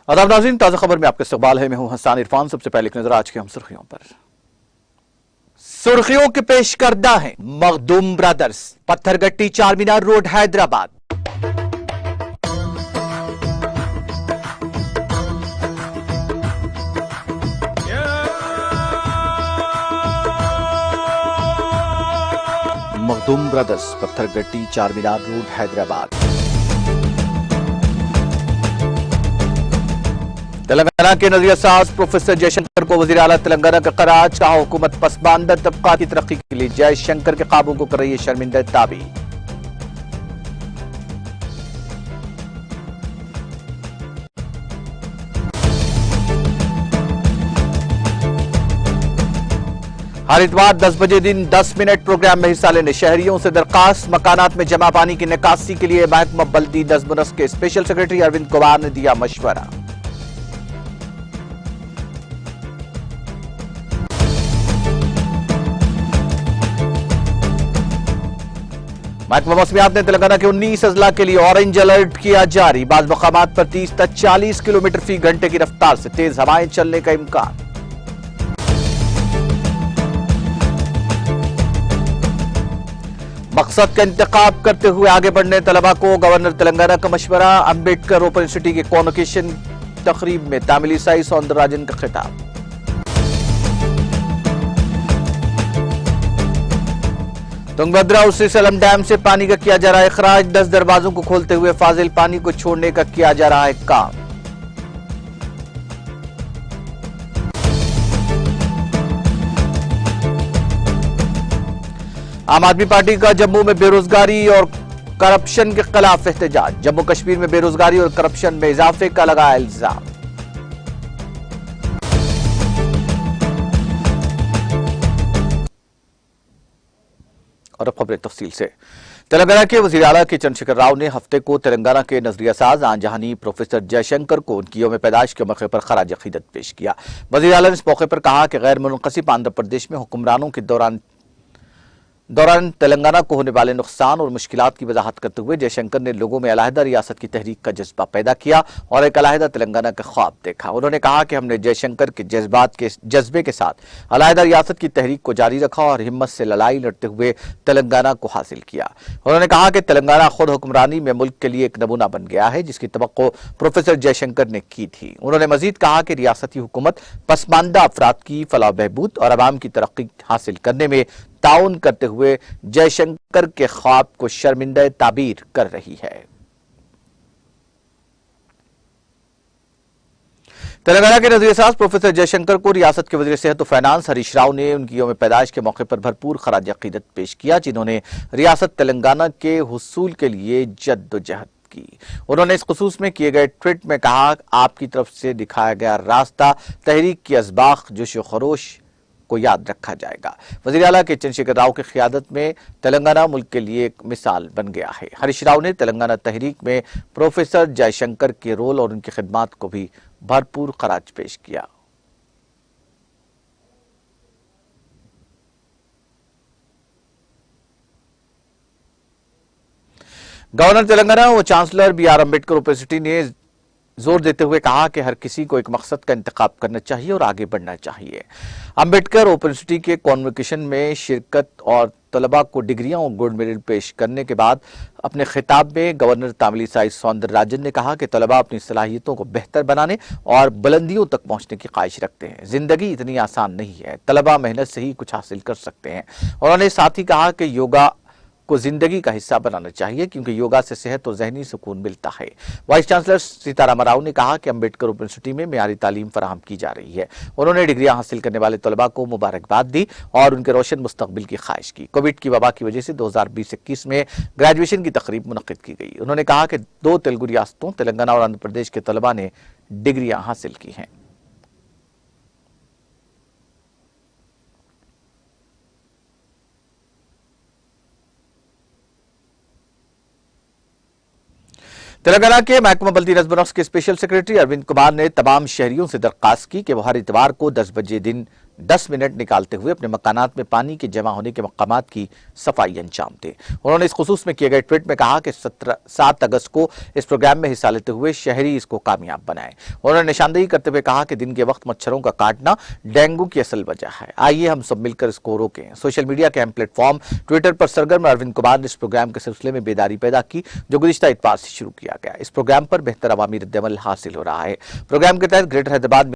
आदाब नाज़रीन, ताज़ा खबर में आपका इस्तकबाल है। मैं हूं हसन इरफान। सबसे पहले एक नजर आज की हम सुर्खियों पर। सुर्खियों के पेश करदा है Makhdoom brothers, Pathergatti Charminar road Hyderabad. Makhdoom brothers, Pathergatti Charminar road Hyderabad. Telangana के नजरियासाज प्रोफेसर जयशंकर को वजीर आला तेलंगाना का खराज, कहा हुकूमत पसमानदा तबका की तरक्की के लिए जयशंकर के काबू को कर रही है शर्मिंदा ताबी। हर इतवार 10 बजे दिन 10 मिनट प्रोग्राम में हिस्सा लेने शहरियों से दरखास्त। मकानात में जमा पानी की निकासी के लिए महकमा बल्दी नज़्म के स्पेशल सेक्रेटरी अरविंद कुमार ने दिया मशवरा। महकमा मौसमियात ने तेलंगाना के 19 अजला के लिए ऑरेंज अलर्ट किया जारी। बाज़ मकामात पर 30 तक 40 किलोमीटर फी घंटे की रफ्तार से तेज हवाएं चलने का इम्कान। मकसद का इंतखाब करते हुए आगे बढ़ने तलबा को गवर्नर तेलंगाना का मशवरा। अंबेडकर ओपन यूनिवर्सिटी के कॉन्वोकेशन तकरीब में तामिल ईसाई सौंदरराजन का खिताब। तुंगभद्रा और श्रीशैलम डैम से पानी का किया जा रहा है इखराज। 10 दरवाजों को खोलते हुए फाजिल पानी को छोड़ने का किया जा रहा है काम। आम आदमी पार्टी का जम्मू में बेरोजगारी और करप्शन के खिलाफ एहतजाज। जम्मू कश्मीर में बेरोजगारी और करप्शन में इजाफे का लगाया इल्जाम। और अब खबरें तफसील से। तेलंगाना के वजीर आला के चंद्रशेखर राव ने हफ्ते को तेलंगाना के नजरियासाज आन जहानी प्रोफेसर जयशंकर को उनकी यौम पैदाइश के मौके पर खराज अकीदत पेश किया। वजीर आला ने इस मौके पर कहा कि गैर मुनक़सिब आंध्र प्रदेश में हुक्मरानों के दौरान तेलंगाना को होने वाले नुकसान और मुश्किलात की वजाहत करते हुए जयशंकर ने लोगों में अलहदा रियासत की तहरीक का जज्बा पैदा किया और एक अलहदा तेलंगाना का ख्वाब देखा। उन्होंने कहा कि हमने जयशंकर के जज्बे के साथ अलहदा रियासत की तहरीक को जारी रखा और हिम्मत से लड़ाई लड़ते हुए तेलंगाना को हासिल किया। उन्होंने कहा कि तेलंगाना खुद हुक्मरानी में मुल्क के लिए एक नमूना बन गया है, जिसकी तवक्को प्रोफेसर जयशंकर ने की थी। उन्होंने मजीद कहा कि रियासती हुकूमत पसमानदा अफराद की फलाह बहबूद और अवाम की तरक्की हासिल करने में ताउन करते हुए जयशंकर के ख्वाब को शर्मिंदा ताबीर कर रही है। तेलंगाना के नजरियासाज प्रोफेसर जयशंकर को रियासत के वजीर सेहत और फाइनेंस हरीश राव ने उनकी यौम पैदाइश के मौके पर भरपूर खराज अकीदत पेश किया, जिन्होंने रियासत तेलंगाना के हुसूल के लिए जद्दोजहद की। उन्होंने इस खुसूस में किए गए ट्वीट में कहा, आपकी तरफ से दिखाया गया रास्ता तहरीक की असबाख जोश खरोश को याद रखा जाएगा। वज़ीर आला के चंद्रशेखर राव की क़ियादत में तेलंगाना मुल्क के लिए एक मिसाल बन गया है। हरीश राव ने तेलंगाना तहरीक में प्रोफेसर जयशंकर के रोल और उनकी खिदमात को भी भरपूर खराज पेश किया। गवर्नर तेलंगाना व chancellor B R. Ambedkar open university ने जोर देते हुए कहा कि हर किसी को एक मकसद का इंतखाब करना चाहिए और आगे बढ़ना चाहिए। अंबेडकर ओपन यूनिवर्सिटी के कॉन्वोकेशन में शिरकत और तलबा को डिग्रियां और गोल्ड मेडल पेश करने के बाद अपने खिताब में गवर्नर तामिल ईसाई सौंदरराजन ने कहा कि तलबा अपनी सलाहियतों को बेहतर बनाने और बुलंदियों तक पहुंचने की ख्वाहिश रखते हैं। जिंदगी इतनी आसान नहीं है, तलबा मेहनत से ही कुछ हासिल कर सकते हैं। उन्होंने साथ ही कहा कि योगा को जिंदगी का हिस्सा बनाना चाहिए, क्योंकि योगा से सेहत और जहनी सुकून मिलता है। वाइस चांसलर सीताराम राव ने कहा कि अंबेडकर ओपन यूनिवर्सिटी में मेयारी तालीम फराहम की जा रही है। उन्होंने डिग्रियां हासिल करने वाले तलबा को मुबारकबाद दी और उनके रोशन मुस्तकबिल की ख्वाहिश की। कोविड की वबा की वजह से 2020-21 में ग्रेजुएशन की तकरीब मुनक्किद की गई। उन्होंने कहा कि 2 तेलुगु रियासतों तेलंगाना और आंध्र प्रदेश के तलबा ने डिग्रियां हासिल की हैं। तेलंगाना के महकमा बल्दी नज़्म के स्पेशल सेक्रेटरी अरविंद कुमार ने तमाम शहरियों से दरख्वास्त की कि वो हर इतवार को 10 बजे दिन 10 मिनट निकालते हुए अपने मकानात में पानी के जमा होने के मकामात की सफाई अंजाम दें। उन्होंने इस खुसूस में किए गए ट्वीट में कहा कि 7 अगस्त को इस प्रोग्राम में हिस्सा लेते हुए शहरी इसको कामयाब बनाएं। उन्होंने निशानदेही करते हुए कहा कि दिन के वक्त मच्छरों का काटना डेंगू की असल वजह है। आइए हम सब मिलकर इसको रोकें। सोशल मीडिया के अहम प्लेटफॉर्म ट्विटर पर सरगर्म अरविंद कुमार ने इस प्रोग्राम के सिलसिले में बेदारी पैदा की, जो गुज़िश्ता इतवार से शुरू किया गया। इस प्रोग्राम पर बेहतर अवामी रद्द-ए-अमल हासिल हो रहा है। प्रोग्राम के तहत ग्रेटर हैदराबाद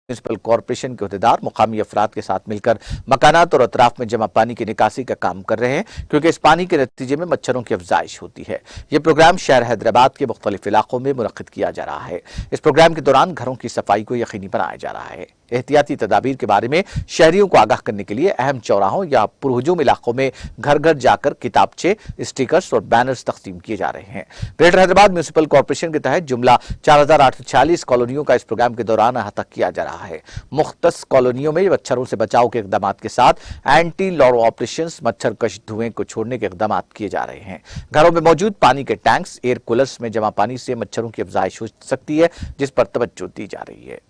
म्युनिसिपल कॉर्पोरेशन के अहदेदार मुकामी अफराद के साथ मिलकर मकानात और अतराफ में जमा पानी की निकासी का काम कर रहे हैं, क्योंकि इस पानी के नतीजे में मच्छरों की अफजाइश होती है। यह प्रोग्राम शहर हैदराबाद के मुख्तलिफ इलाकों में मुनक्किद किया जा रहा है। इस प्रोग्राम के दौरान घरों की सफाई को यकीनी बनाया जा रहा है। एहतियाती तदाबीर के बारे में शहरियों को आगाह करने के लिए अहम चौराहों या पुरहुजूम इलाकों में घर घर जाकर किताबचे, स्टिकर्स और बैनर्स तकसीम किए जा रहे हैं। ग्रेटर हैदराबाद म्युनिसिपल कॉर्पोरेशन के तहत जुमला 4846 कॉलोनियों का इस प्रोग्राम के दौरान अहाता किया जा रहा है। मुख्तस कॉलोनियों में मच्छरों से बचाव के इकदाम के साथ एंटी लॉरो ऑपरेशन, मच्छर कश धुएं को छोड़ने के इकदाम किए जा रहे हैं। घरों में मौजूद पानी के टैंक्स, एयर कूलर्स में जमा पानी से मच्छरों की अफजाइश हो सकती है, जिस पर तवज्जो दी जा रही है।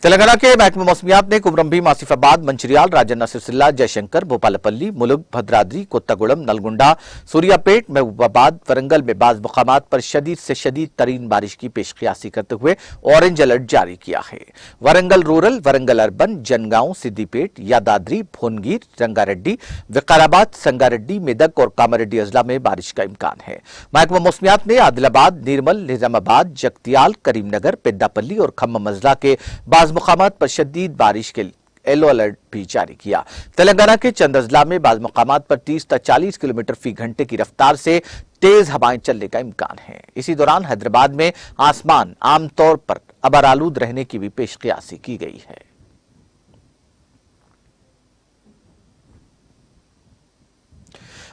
तेलंगाना के महकमा मौसमियात ने कुमरंभी, आसिफाबाद, मंचिरियाल, राजन्ना सिरसिल्ला, जयशंकर, भोपालपल्ली, मुलुग, भद्राद्री, कोत्तागुड़म, नलगुंडा, सूर्यापेट, महबूबाबाद, वरंगल में बाज मकामात पर शदीद से शदीद तरीन बारिश की पेशकियासी करते हुए ऑरेंज अलर्ट जारी किया है। वरंगल रूरल, वरंगल अर्बन, जनगांव, सिद्दीपेट, यादाद्री, भोनगीर, रंगारेड्डी, विकाराबाद, संगारेड्डी, मेदक और कामारेड्डी अजला में बारिश का इम्कान है। महकमा मौसमियात ने आदिलाबाद, निर्मल, निजामाबाद, जगतियाल, करीमनगर, पेद्दापल्ली और खम्मम अजला के बाज मकामात पर शदीद बारिश के येलो अलर्ट भी जारी किया। तेलंगाना के चंद अजला में बाज मकामात पर 30 से 40 किलोमीटर फी घंटे की रफ्तार से तेज हवाएं चलने का इम्कान है। इसी दौरान हैदराबाद में आसमान आमतौर पर अबरालूद रहने की भी पेशकियासी की गई है।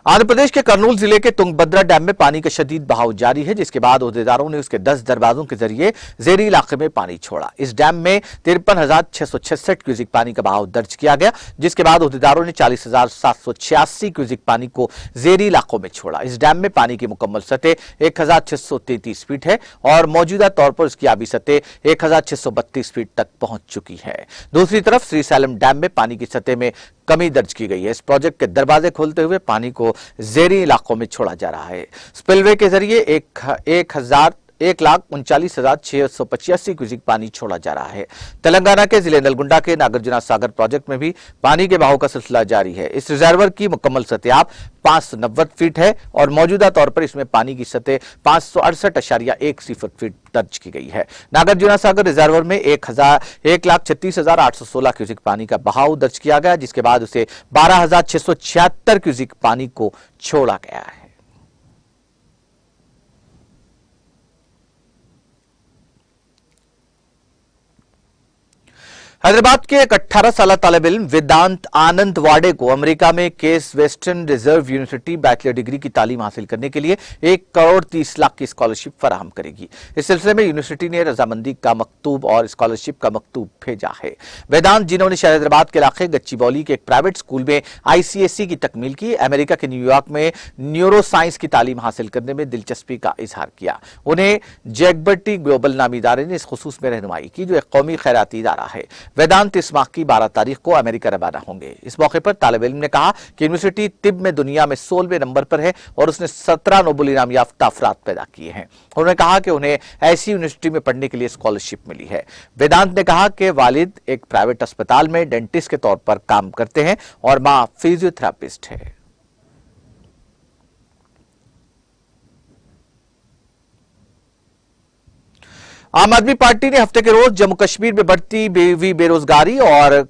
आंध्र प्रदेश के कर्नूल जिले के तुंगभद्रा डैम में पानी का शदीद बहाव जारी है, जिसके बाद ओहदेदारों ने उसके 10 दरवाजों के जरिए जेरी इलाके में पानी छोड़ा। इस डैम में 53,666 क्यूसिक पानी का बहाव दर्ज किया गया, जिसके बाद ओहदेदारों ने 40,786 क्यूसिक पानी को जेरी इलाकों में छोड़ा। इस डैम में पानी की मुकम्मल सतह 1,633 फीट है और मौजूदा तौर पर उसकी आबी सतह 1,632 फीट तक पहुंच चुकी है। दूसरी तरफ श्रीसैलम डैम में पानी की सतह में कमी दर्ज की गई है। इस प्रोजेक्ट के दरवाजे खोलते हुए पानी को जेरी इलाकों में छोड़ा जा रहा है। स्पिलवे के जरिए 1,39,685 क्यूसिक पानी छोड़ा जा रहा है। तेलंगाना के जिले नलगुंडा के नागार्जुना सागर प्रोजेक्ट में भी पानी के बहाव का सिलसिला जारी है। इस रिजर्वर की मुकम्मल सतह 590 फीट है और मौजूदा तौर पर इसमें पानी की सतह 568.10 फीट दर्ज की गई है। नागार्जुना सागर रिजर्वर में 1,36,816 क्यूसिक पानी का बहाव दर्ज किया गया, जिसके बाद उसे 12,676 क्यूसिक पानी को छोड़ा गया है। हैदराबाद के एक 18 साल तालिब इल्म वेदांत आनंद वाडे को अमेरिका में case western reserve university bachelor degree की तालीम हासिल करने के लिए 1,30,00,000 की स्कॉलरशिप फराहम करेगी। इस सिलसिले में यूनिवर्सिटी ने रजामंदी का मकतूब और स्कॉलरशिप का मकतूब भेजा है। वेदांत, जिन्होंने शहर हैदराबाद के इलाके गच्चीबौली के एक प्राइवेट स्कूल में ICSE की तकमील की, अमेरिका के न्यूयॉर्क में न्यूरो साइंस की तालीम हासिल करने में दिलचस्पी का इजहार किया। उन्हें जैकबर्टी ग्लोबल नामी इदारे ने इस खुसूस में रहनुमाई की, जो एक कौमी खैराती इदारा है। वेदांत इस माह की 12 तारीख को अमेरिका रवाना होंगे। इस मौके पर तालिब इल्म ने कहा कि यूनिवर्सिटी तिब में दुनिया में 16वें नंबर पर है और उसने 17 नोबेल इनाम याफ्ता अफराद पैदा किए हैं। उन्होंने कहा कि उन्हें ऐसी यूनिवर्सिटी में पढ़ने के लिए स्कॉलरशिप मिली है। वेदांत ने कहा कि वालिद एक प्राइवेट अस्पताल में डेंटिस्ट के तौर पर काम करते हैं और मां फिजियोथेरापिस्ट है। आम आदमी पार्टी ने हफ्ते के रोज जम्मू कश्मीर में बढ़ती बेरोजगारी और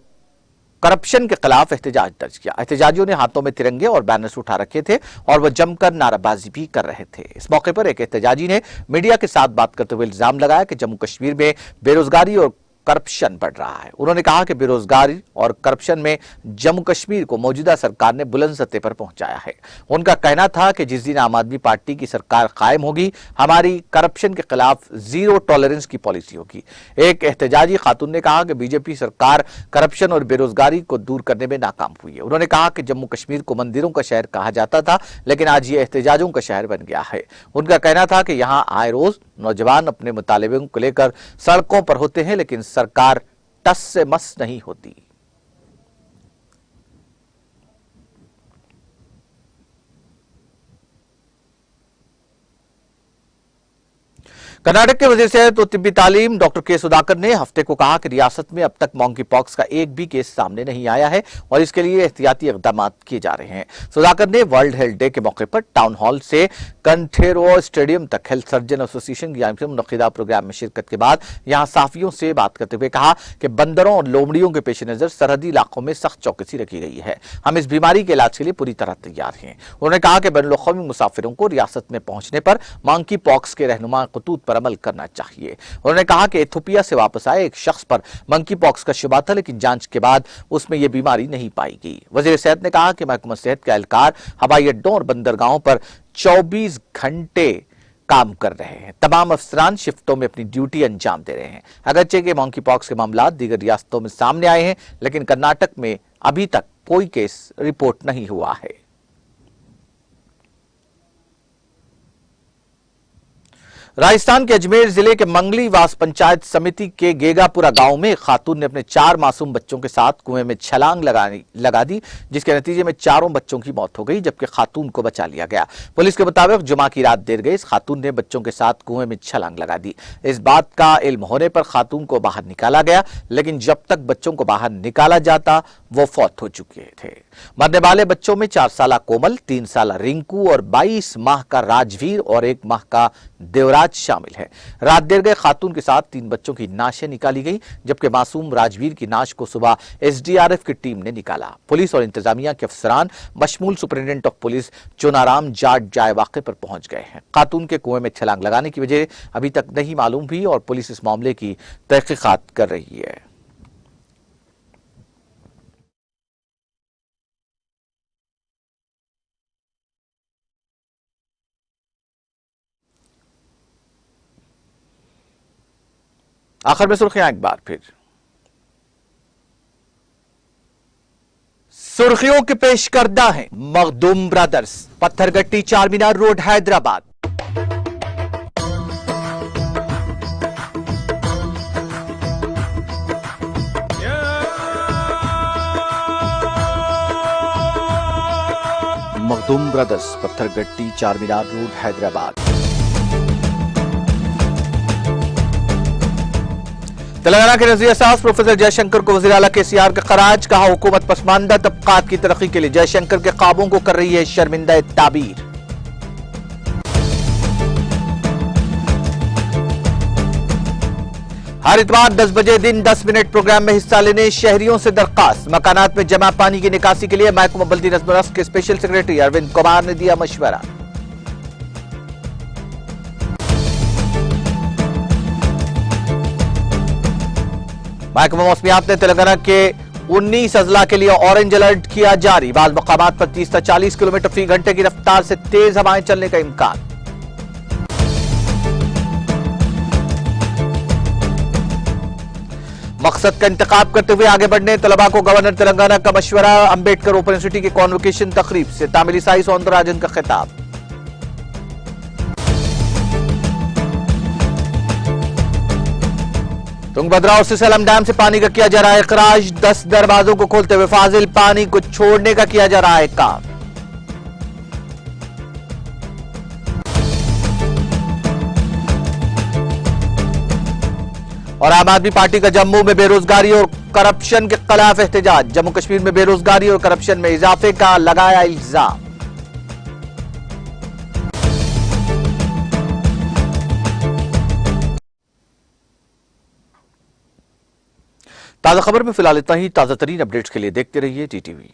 करप्शन के खिलाफ एहतजाज दर्ज किया। एहतजाजियों ने हाथों में तिरंगे और बैनर्स उठा रखे थे और वह जमकर नाराबाजी भी कर रहे थे। इस मौके पर एक एहतजाजी ने मीडिया के साथ बात करते हुए इल्जाम लगाया कि जम्मू कश्मीर में बेरोजगारी और करप्शन बढ़ रहा है। उन्होंने कहा कि बेरोजगारी और करप्शन में जम्मू कश्मीर को मौजूदा सरकार ने बुलंद सतह पर पहुंचाया है। उनका कहना था कि जिस दिन आम आदमी पार्टी की सरकार कायम होगी, हमारी करप्शन के खिलाफ जीरो टॉलरेंस की पॉलिसी होगी। एक एहतजाजी खातून ने कहा कि बीजेपी सरकार करप्शन और बेरोजगारी को दूर करने में नाकाम हुई है। उन्होंने कहा कि जम्मू कश्मीर को मंदिरों का शहर कहा जाता था, लेकिन आज ये एहतजाजों का शहर बन गया है। उनका कहना था कि यहां आए रोज नौजवान अपने मुतालिबों को लेकर सड़कों पर होते हैं, लेकिन सरकार टस से मस नहीं होती। कर्नाटक के वजीर सेहत और तिब्बी तालीम डॉक्टर के सुधाकर ने हफ्ते को कहा कि रियासत में अब तक मॉन्की पॉक्स का एक भी केस सामने नहीं आया है और इसके लिए एहतियाती इकदाम किए जा रहे हैं। सुधाकर ने वर्ल्ड हेल्थ डे के मौके पर टाउन हॉल से कंठेरो स्टेडियम तक हेल्थ सर्जन एसोसिएशन की जानिब से मुनक्किदा प्रोग्राम में शिरकत के बाद यहां साफियों से बात करते हुए कहा कि बंदरों और लोमड़ियों के पेश नजर सरहदी इलाकों में सख्त चौकसी रखी गई है। हम इस बीमारी के इलाज के लिए पूरी तरह तैयार हैं। उन्होंने कहा कि बैनुल-अक़वामी मुसाफिरों को रियासत में पहुंचने पर मॉन्की पॉक्स के रहनुमा खतूत पर अमल करना चाहिए। उन्होंने कहा कि इथियोपिया से वापस आए एक शख्स पर मंकी पॉक्स का शुबा था, लेकिन जांच के बाद उसमें यह बीमारी नहीं पाई गई। वजीर सेहत ने कहा कि महकमा सेहत के एहलकार हवाई अड्डों और बंदरगाहों पर 24 घंटे काम कर रहे हैं। तमाम अफसरान शिफ्टों में अपनी ड्यूटी अंजाम दे रहे हैं। अगरचे के मंकी पॉक्स के मामला दीगर रियासतों में सामने आए हैं, लेकिन कर्नाटक में अभी तक कोई केस रिपोर्ट नहीं हुआ है। राजस्थान के अजमेर जिले के मंगलीवास पंचायत समिति के गेगापुरा गांव में खातून ने अपने 4 मासूम बच्चों के साथ कुएं में छलांग लगा दी, जिसके नतीजे में 4 बच्चों की मौत हो गई, जबकि खातून को बचा लिया गया। पुलिस के मुताबिक जुमा की रात देर गई इस खातून ने बच्चों के साथ कुएं में छलांग लगा दी। इस बात का इल्म होने पर खातून को बाहर निकाला गया, लेकिन जब तक बच्चों को बाहर निकाला जाता वो फौत हो चुके थे। मरने वाले बच्चों में 4 साल कोमल, 3 साल रिंकू और 22 माह का राजवीर और 1 माह का देवराज शामिल है। रात देर गए खातून के साथ 3 बच्चों की नाशें निकाली गई, जबकि मासूम राजवीर की नाश को सुबह एसडीआरएफ की टीम ने निकाला। पुलिस और इंतजामिया के अफसरान बशमूल superintendent of police Chunaram Jat जाए वाक़े पर पहुंच गए हैं। खातून के कुएं में छलांग लगाने की वजह अभी तक नहीं मालूम हुई और पुलिस इस मामले की तहकीकात कर रही है। आखिर में सुर्खियां एक बार फिर। सुर्खियों के पेश करदा है Makhdoom brothers, Pathergatti Charminar road Hyderabad. Makhdoom brothers, Pathergatti Charminar road Hyderabad. Telangana के नजरिया साज प्रोफेसर जयशंकर को वज़ीर आला केसीआर का खराज, कहा हुकूमत पसमानदा तबकात की तरक्की के लिए जयशंकर के ख्वाबों को कर रही है शर्मिंदा ताबीर। हर इतवार 10 बजे दिन 10 मिनट प्रोग्राम में हिस्सा लेने शहरियों से दरखास्त। मकानात में जमा पानी की निकासी के लिए महकमा बल्दी नज़्म नस्क के स्पेशल सेक्रेटरी अरविंद कुमार ने दिया मशवरा। महकमा मौसमियात ने तेलंगाना के 19 अजला के लिए ऑरेंज अलर्ट किया जारी। बाज़ मकामात पर 30 से 40 किलोमीटर फी घंटे की रफ्तार से तेज हवाएं चलने का इम्कान। मकसद का इंतखाब करते हुए आगे बढ़ने तलबा को गवर्नर तेलंगाना का मशवरा। अंबेडकर ओपन यूनिवर्सिटी की कॉन्वोकेशन तकरीब से तामिलिसाई सौंदरराजन का खिताब। तुंगभद्रा और सिसलम डैम से पानी का किया जा रहा है इखराज। 10 दरवाजों को खोलते हुए फाजिल पानी को छोड़ने का किया जा रहा है काम। और आम आदमी पार्टी का जम्मू में बेरोजगारी और करप्शन के खिलाफ एहतजाज। जम्मू कश्मीर में बेरोजगारी और करप्शन में इजाफे का लगाया इल्जाम। ताजा खबर में फिलहाल इतना ही। ताजा तरीन अपडेट्स के लिए देखते रहिए टीटीवी।